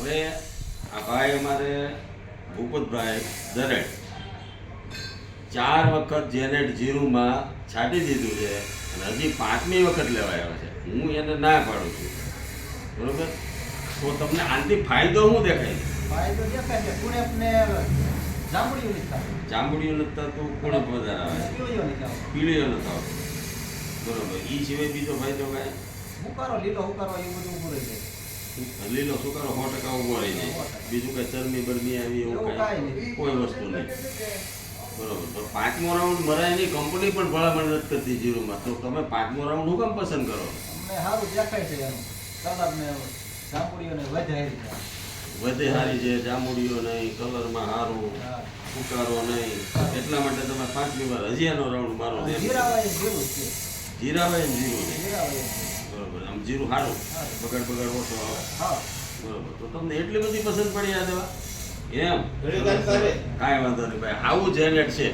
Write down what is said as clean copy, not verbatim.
હવે આ ભાઈ અમારે ભૂપતભાઈ દરેડ 4 વખત જેનેટ જીરુમાં છાંટી દીધું છે અને હજી 5મી વખત લેવા આવ્યા છે. હું એને ના પાડું છું, બરોબર? તો તમને આનાથી ફાયદો શું દેખાય? ફાયદો દેખાય છે કુણેપને જાંબુડિયું નથી થતું. ચામડીઓ નથી થતું, કુણપ વધારે આવે છે, પીળીઓ નથી આવતો. પીળીઓ નથી આવતું, બરોબર? એ સિવાય બીજો ફાયદો કાંઈ? હુકારો લીલો હુકારો એવું બધું ઉભું રહી જાય. લીલો સુકારો 100% ઉભો રહી જાય. બીજું કઈ ચરમી બરમી આવી એવું એવું કાંઈ કઈ નહીં. કોઈ વસ્તુ નહીં, બરોબર? તો 5મો રાઉન્ડ મરાય નહીં, કંપની પણ ભલામણ નથી કરતી જીરુમાં. તો તમે 5મો રાઉન્ડ શું કામ પસંદ કરો? અમને સારું દેખાય છે એનું કલર ને જાંબુડિયોને વધારે છે. વધે સારી છે, જાંબુડીઓ નહીં, કલરમાં સારું, હા. ઉકારો નહીં, એટલા માટે તમે 5મી વાર હજી એનો રાઉન્ડ મારો છે. જીરાવાય જીરું છે. જીરાવાય ને જીરું છે, જીરાવાય છે. બરોબર? આમ જીરું સારું, હા. બગાડ ઓછો આવે, હા. બરોબર? તો તમને એટલી બધી પસંદ પડી આ દવા? એમ ઘણી વાર કરે. કાંઈ વાંધો નહીં ભાઈ, આવું જેનેટ છે.